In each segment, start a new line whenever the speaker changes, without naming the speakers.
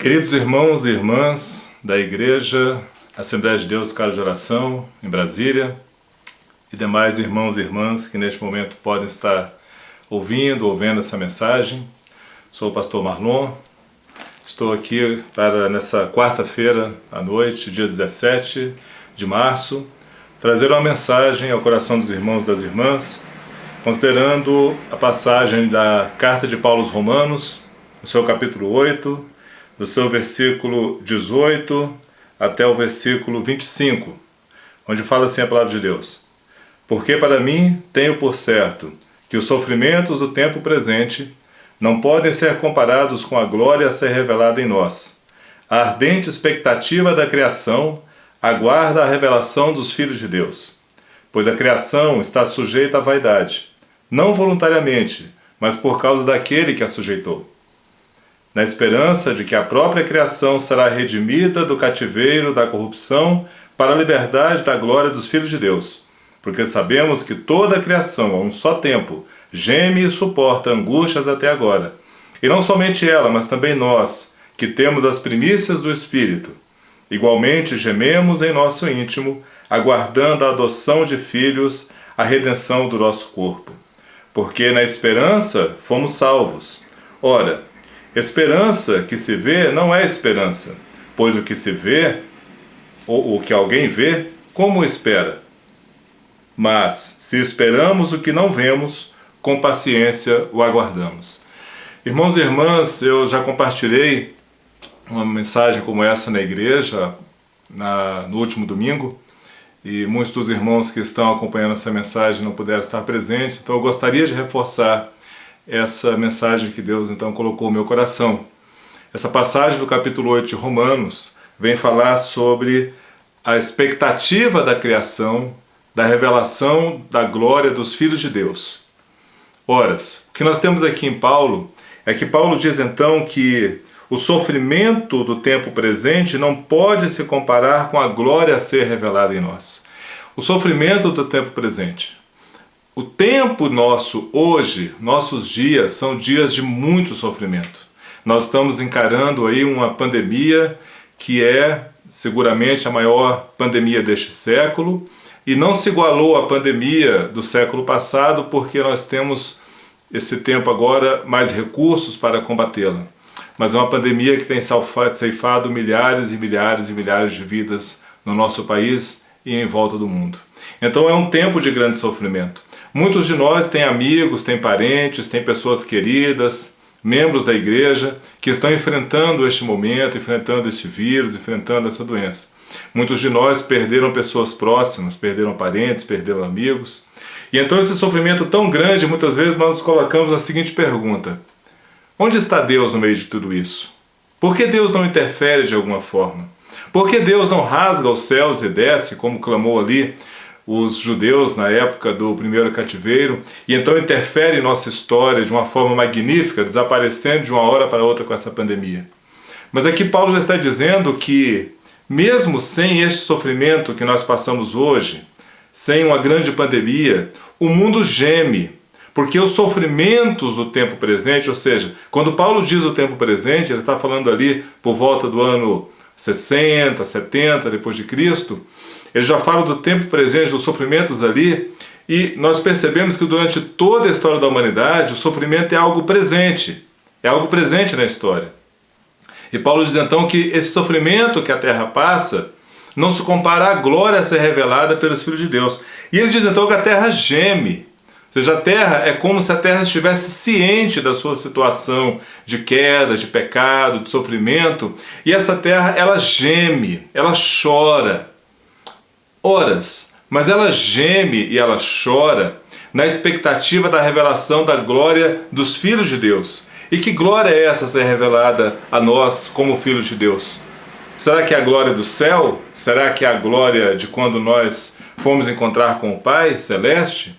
Queridos irmãos e irmãs da Igreja Assembleia de Deus Casa de Oração, em Brasília, e demais irmãos e irmãs que neste momento podem estar ouvindo ou vendo essa mensagem, sou o pastor Marlon, estou aqui para nessa quarta-feira à noite, dia 17 de março, trazer uma mensagem ao coração dos irmãos e das irmãs, considerando a passagem da Carta de Paulo aos Romanos, no seu capítulo 8, do seu versículo 18 até o versículo 25, onde fala assim a palavra de Deus: Porque para mim tenho por certo que os sofrimentos do tempo presente não podem ser comparados com a glória a ser revelada em nós. A ardente expectativa da criação aguarda a revelação dos filhos de Deus, pois a criação está sujeita à vaidade, não voluntariamente, mas por causa daquele que a sujeitou, na esperança de que a própria criação será redimida do cativeiro da corrupção para a liberdade da glória dos filhos de Deus. Porque sabemos que toda a criação, a um só tempo, geme e suporta angústias até agora. E não somente ela, mas também nós, que temos as primícias do Espírito. Igualmente gememos em nosso íntimo, aguardando a adoção de filhos, a redenção do nosso corpo. Porque na esperança fomos salvos. Ora, esperança que se vê não é esperança, pois o que se vê, ou o que alguém vê, como espera? Mas, se esperamos o que não vemos, com paciência o aguardamos. Irmãos e irmãs, eu já compartilhei uma mensagem como essa na igreja, no último domingo, e muitos dos irmãos que estão acompanhando essa mensagem não puderam estar presentes, então eu gostaria de reforçar essa mensagem que Deus então colocou no meu coração. Essa passagem do capítulo 8 de Romanos vem falar sobre a expectativa da criação, da revelação da glória dos filhos de Deus. Ora, o que nós temos aqui em Paulo é que Paulo diz então que o sofrimento do tempo presente não pode se comparar com a glória a ser revelada em nós. O sofrimento do tempo presente. O tempo nosso hoje, nossos dias, são dias de muito sofrimento. Nós estamos encarando aí uma pandemia que é seguramente a maior pandemia deste século e não se igualou à pandemia do século passado porque nós temos esse tempo agora mais recursos para combatê-la. Mas é uma pandemia que tem ceifado milhares e milhares e milhares de vidas no nosso país e em volta do mundo. Então é um tempo de grande sofrimento. Muitos de nós têm amigos, têm parentes, têm pessoas queridas, membros da igreja, que estão enfrentando este momento, enfrentando este vírus, enfrentando essa doença. Muitos de nós perderam pessoas próximas, perderam parentes, perderam amigos. E então esse sofrimento tão grande, muitas vezes nós nos colocamos a seguinte pergunta: onde está Deus no meio de tudo isso? Por que Deus não interfere de alguma forma? Por que Deus não rasga os céus e desce, como clamou ali os judeus na época do primeiro cativeiro, e então interfere em nossa história de uma forma magnífica, desaparecendo de uma hora para outra com essa pandemia? Mas aqui Paulo já está dizendo que, mesmo sem este sofrimento que nós passamos hoje, sem uma grande pandemia, o mundo geme, porque os sofrimentos do tempo presente, ou seja, quando Paulo diz o tempo presente, ele está falando ali por volta do ano 60, 70 depois de Cristo, ele já fala do tempo presente, dos sofrimentos ali, e nós percebemos que durante toda a história da humanidade, o sofrimento é algo presente na história. E Paulo diz então que esse sofrimento que a terra passa não se compara à glória a ser revelada pelos filhos de Deus. E ele diz então que a terra geme. Ou seja, a terra é como se a terra estivesse ciente da sua situação de queda, de pecado, de sofrimento, e essa terra, ela geme, ela chora. Mas ela geme e ela chora na expectativa da revelação da glória dos filhos de Deus. E que glória é essa a ser revelada a nós como filhos de Deus? Será que é a glória do céu? Será que é a glória de quando nós fomos encontrar com o Pai Celeste?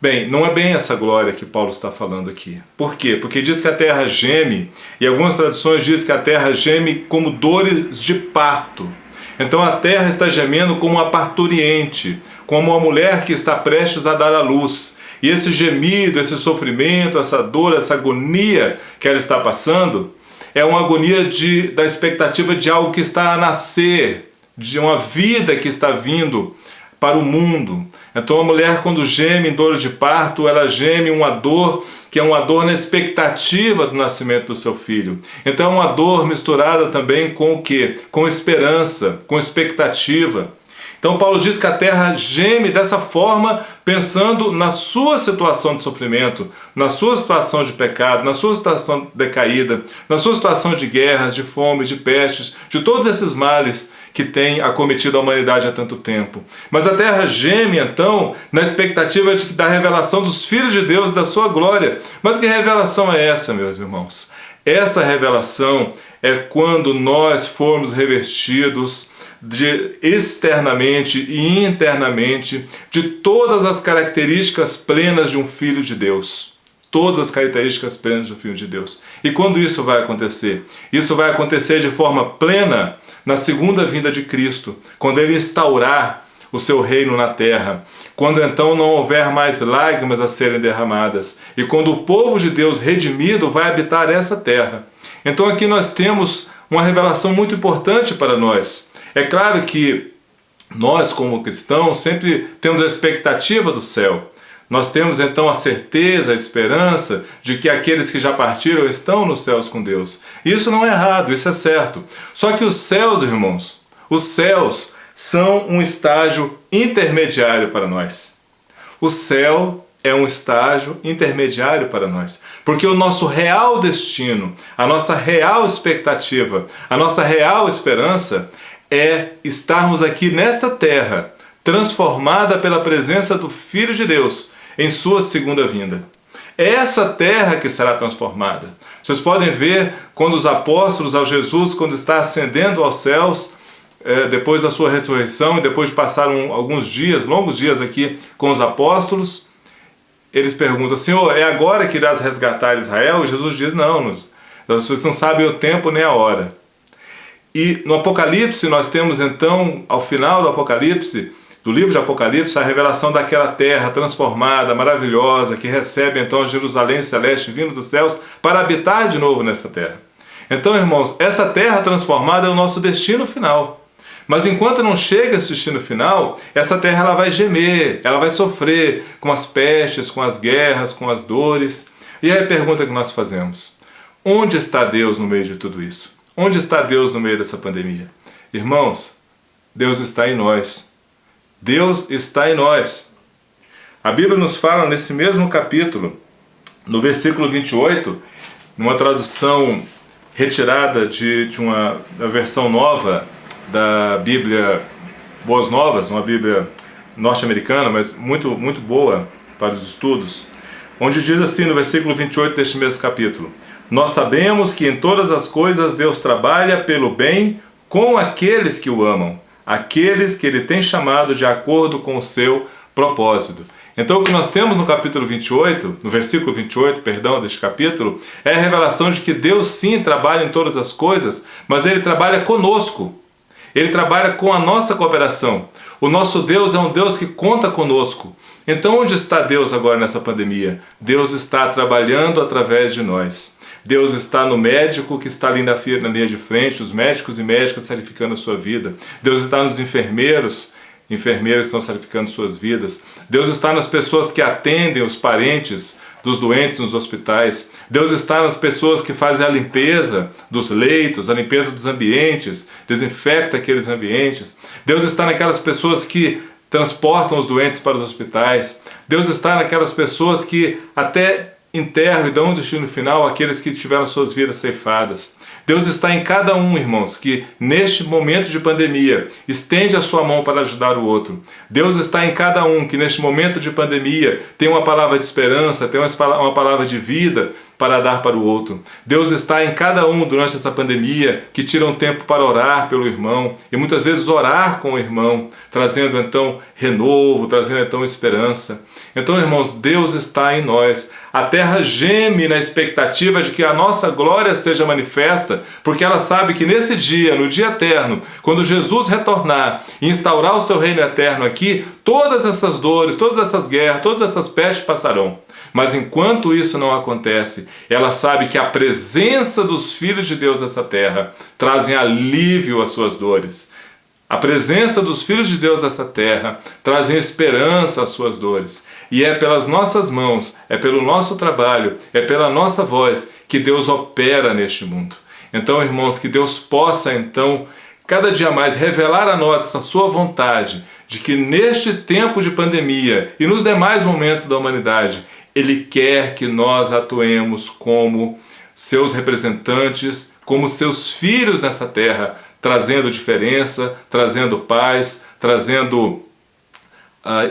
Bem, não é bem essa glória que Paulo está falando aqui. Por quê? Porque diz que a terra geme, e algumas tradições dizem que a terra geme como dores de parto. Então a terra está gemendo como uma parturiente, como uma mulher que está prestes a dar à luz. E esse gemido, esse sofrimento, essa dor, essa agonia que ela está passando, é uma agonia da expectativa de algo que está a nascer, de uma vida que está vindo para o mundo. Então a mulher, quando geme em dor de parto, ela geme uma dor que é uma dor na expectativa do nascimento do seu filho. Então é uma dor misturada também com o quê? Com esperança, com expectativa. Então Paulo diz que a terra geme dessa forma, pensando na sua situação de sofrimento, na sua situação de pecado, na sua situação decaída, na sua situação de guerras, de fome, de pestes, de todos esses males que tem acometido a humanidade há tanto tempo. Mas a terra geme, então, na expectativa da revelação dos filhos de Deus, da sua glória. Mas que revelação é essa, meus irmãos? Essa revelação é quando nós formos revestidos externamente e internamente de todas as características plenas de um filho de Deus. Todas as características plenas de um filho de Deus. E quando isso vai acontecer? Isso vai acontecer de forma plena na segunda vinda de Cristo, quando Ele instaurar o seu reino na terra, quando então não houver mais lágrimas a serem derramadas, e quando o povo de Deus redimido vai habitar essa terra. Então aqui nós temos uma revelação muito importante para nós. É claro que nós, como cristãos, sempre temos a expectativa do céu. Nós temos então a certeza, a esperança de que aqueles que já partiram estão nos céus com Deus. Isso não é errado, isso é certo. Só que os céus, irmãos, os céus são um estágio intermediário para nós. O céu é um estágio intermediário para nós. Porque o nosso real destino, a nossa real expectativa, a nossa real esperança é estarmos aqui nessa terra, transformada pela presença do Filho de Deus em sua segunda vinda. É essa terra que será transformada. Vocês podem ver quando os apóstolos, ao Jesus, quando está ascendendo aos céus, depois da sua ressurreição e depois de passar alguns dias, longos dias aqui com os apóstolos, eles perguntam: Senhor, é agora que irás resgatar Israel? E Jesus diz: não, vocês não sabem o tempo nem a hora. E no Apocalipse nós temos então, ao final do Apocalipse, do livro de Apocalipse, a revelação daquela terra transformada, maravilhosa, que recebe então a Jerusalém celeste vindo dos céus para habitar de novo nessa terra. Então, irmãos, essa terra transformada é o nosso destino final. Mas enquanto não chega esse destino final, essa terra ela vai gemer, ela vai sofrer com as pestes, com as guerras, com as dores. E aí a pergunta que nós fazemos: onde está Deus no meio de tudo isso? Onde está Deus no meio dessa pandemia? Irmãos, Deus está em nós. Deus está em nós. A Bíblia nos fala nesse mesmo capítulo, no versículo 28, numa tradução retirada de uma versão nova da Bíblia Boas Novas, uma Bíblia norte-americana, mas muito, muito boa para os estudos, onde diz assim no versículo 28 deste mesmo capítulo: nós sabemos que em todas as coisas Deus trabalha pelo bem com aqueles que o amam, aqueles que Ele tem chamado de acordo com o seu propósito. Então o que nós temos no capítulo 28, no versículo 28, deste capítulo, é a revelação de que Deus sim trabalha em todas as coisas, mas Ele trabalha conosco. Ele trabalha com a nossa cooperação. O nosso Deus é um Deus que conta conosco. Então onde está Deus agora nessa pandemia? Deus está trabalhando através de nós. Deus está no médico que está ali na linha de frente, os médicos e médicas sacrificando a sua vida. Deus está nos enfermeiros que estão sacrificando suas vidas. Deus está nas pessoas que atendem os parentes dos doentes nos hospitais. Deus está nas pessoas que fazem a limpeza dos leitos, a limpeza dos ambientes, desinfecta aqueles ambientes. Deus está naquelas pessoas que transportam os doentes para os hospitais. Deus está naquelas pessoas que até enterram e dão um destino final àqueles que tiveram suas vidas ceifadas. Deus está em cada um, irmãos, que neste momento de pandemia estende a sua mão para ajudar o outro. Deus está em cada um que neste momento de pandemia tem uma palavra de esperança, tem uma palavra de vida para dar para o outro. Deus está em cada um durante essa pandemia que tira um tempo para orar pelo irmão e muitas vezes orar com o irmão, trazendo então renovo, trazendo então esperança. Então, irmãos, Deus está em nós. A terra geme na expectativa de que a nossa glória seja manifesta, porque ela sabe que nesse dia, no dia eterno, quando Jesus retornar e instaurar o seu reino eterno aqui, todas essas dores, todas essas guerras, todas essas pestes passarão. Mas enquanto isso não acontece, ela sabe que a presença dos filhos de Deus nessa terra trazem alívio às suas dores. A presença dos filhos de Deus nessa terra trazem esperança às suas dores. E é pelas nossas mãos, é pelo nosso trabalho, é pela nossa voz que Deus opera neste mundo. Então, irmãos, que Deus possa, então, cada dia mais revelar a nós essa sua vontade de que neste tempo de pandemia e nos demais momentos da humanidade, Ele quer que nós atuemos como seus representantes, como seus filhos nessa terra, trazendo diferença, trazendo paz, trazendo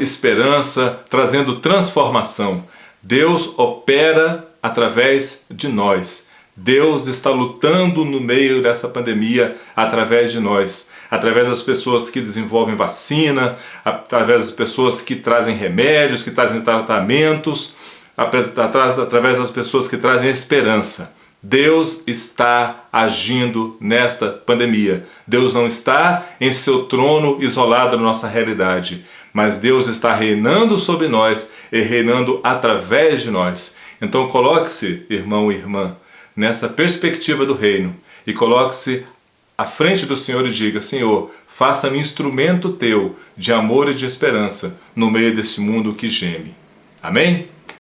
esperança, trazendo transformação. Deus opera através de nós. Deus está lutando no meio dessa pandemia através de nós, através das pessoas que desenvolvem vacina, através das pessoas que trazem remédios, que trazem tratamentos, através das pessoas que trazem esperança. Deus está agindo nesta pandemia. Deus não está em seu trono isolado da nossa realidade, mas Deus está reinando sobre nós e reinando através de nós. Então coloque-se, irmão e irmã, nessa perspectiva do reino e coloque-se à frente do Senhor e diga: Senhor, faça-me instrumento teu de amor e de esperança no meio deste mundo que geme. Amém?